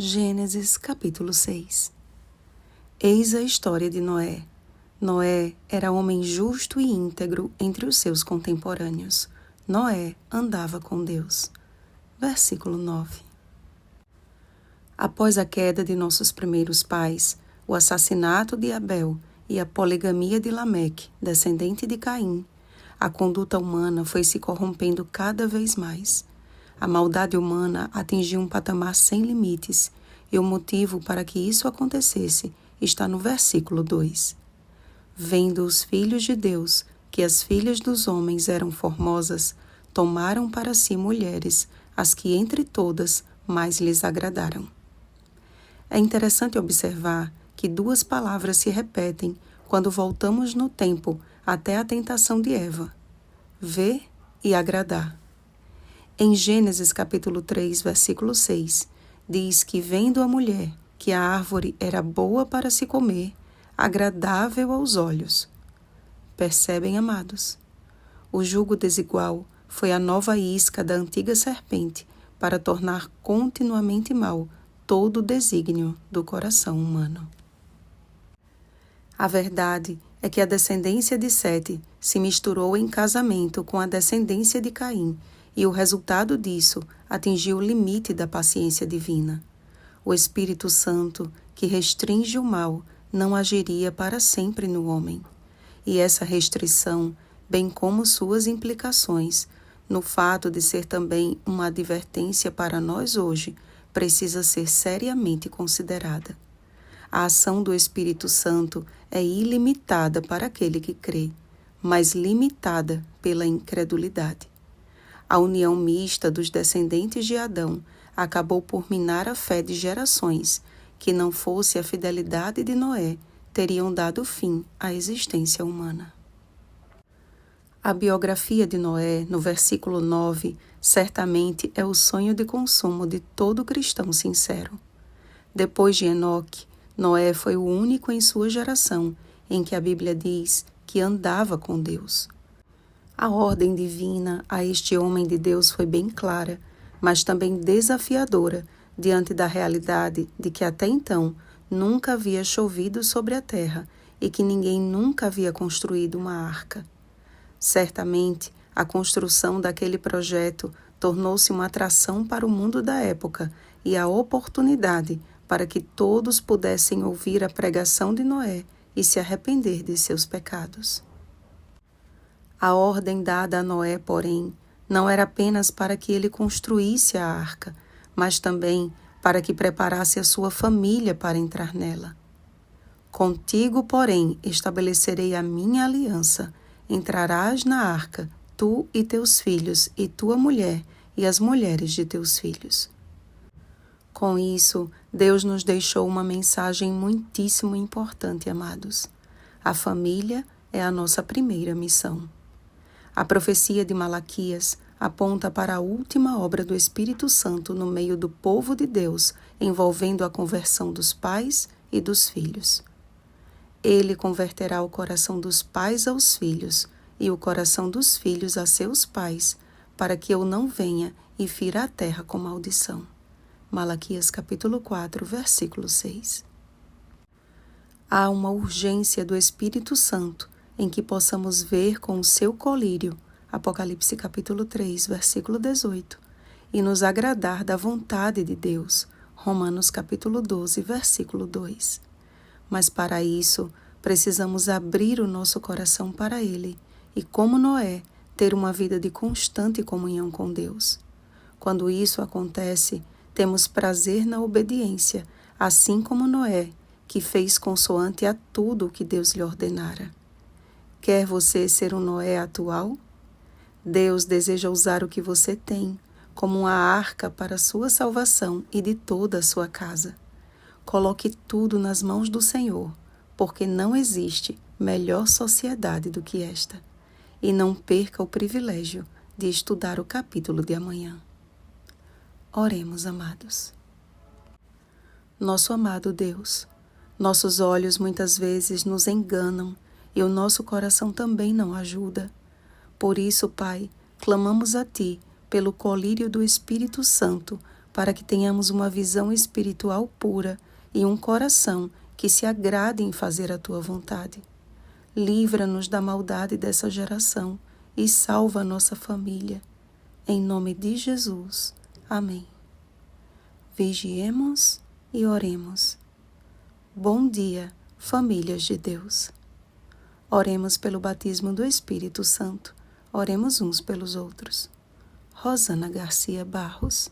Gênesis capítulo 6. Eis a história de Noé. Noé era homem justo e íntegro entre os seus contemporâneos. Noé andava com Deus. Versículo 9. Após a queda de nossos primeiros pais, o assassinato de Abel e a poligamia de Lameque, descendente de Caim, a conduta humana foi se corrompendo cada vez mais. A maldade humana atingiu um patamar sem limites, e o motivo para que isso acontecesse está no versículo 2. Vendo os filhos de Deus que as filhas dos homens eram formosas, tomaram para si mulheres, as que entre todas mais lhes agradaram. É interessante observar que duas palavras se repetem quando voltamos no tempo até a tentação de Eva: ver e agradar. Em Gênesis capítulo 3, versículo 6, diz que vendo a mulher que a árvore era boa para se comer, agradável aos olhos. Percebem, amados? O jugo desigual foi a nova isca da antiga serpente para tornar continuamente mal todo o desígnio do coração humano. A verdade é que a descendência de Sete se misturou em casamento com a descendência de Caim, e o resultado disso atingiu o limite da paciência divina. O Espírito Santo, que restringe o mal, não agiria para sempre no homem. E essa restrição, bem como suas implicações, no fato de ser também uma advertência para nós hoje, precisa ser seriamente considerada. A ação do Espírito Santo é ilimitada para aquele que crê, mas limitada pela incredulidade. A união mista dos descendentes de Adão acabou por minar a fé de gerações que, não fosse a fidelidade de Noé, teriam dado fim à existência humana. A biografia de Noé, no versículo 9, certamente é o sonho de consumo de todo cristão sincero. Depois de Enoque, Noé foi o único em sua geração em que a Bíblia diz que andava com Deus. A ordem divina a este homem de Deus foi bem clara, mas também desafiadora diante da realidade de que até então nunca havia chovido sobre a terra e que ninguém nunca havia construído uma arca. Certamente, a construção daquele projeto tornou-se uma atração para o mundo da época e a oportunidade para que todos pudessem ouvir a pregação de Noé e se arrepender de seus pecados. A ordem dada a Noé, porém, não era apenas para que ele construísse a arca, mas também para que preparasse a sua família para entrar nela. Contigo, porém, estabelecerei a minha aliança. Entrarás na arca, tu e teus filhos, e tua mulher, e as mulheres de teus filhos. Com isso, Deus nos deixou uma mensagem muitíssimo importante, amados. A família é a nossa primeira missão. A profecia de Malaquias aponta para a última obra do Espírito Santo no meio do povo de Deus, envolvendo a conversão dos pais e dos filhos. Ele converterá o coração dos pais aos filhos e o coração dos filhos a seus pais, para que eu não venha e fira a terra com maldição. Malaquias capítulo 4, versículo 6. Há uma urgência do Espírito Santo em que possamos ver com o seu colírio, Apocalipse capítulo 3, versículo 18, e nos agradar da vontade de Deus, Romanos capítulo 12, versículo 2. Mas para isso, precisamos abrir o nosso coração para Ele e, como Noé, ter uma vida de constante comunhão com Deus. Quando isso acontece, temos prazer na obediência, assim como Noé, que fez consoante a tudo o que Deus lhe ordenara. Quer você ser um Noé atual? Deus deseja usar o que você tem como uma arca para a sua salvação e de toda a sua casa. Coloque tudo nas mãos do Senhor, porque não existe melhor sociedade do que esta. E não perca o privilégio de estudar o capítulo de amanhã. Oremos, amados. Nosso amado Deus, nossos olhos muitas vezes nos enganam e o nosso coração também não ajuda. Por isso, Pai, clamamos a Ti pelo colírio do Espírito Santo para que tenhamos uma visão espiritual pura e um coração que se agrade em fazer a tua vontade. Livra-nos da maldade dessa geração e salva a nossa família. Em nome de Jesus. Amém. Vigiemos e oremos. Bom dia, famílias de Deus. Oremos pelo batismo do Espírito Santo. Oremos uns pelos outros. Rosana Garcia Barros.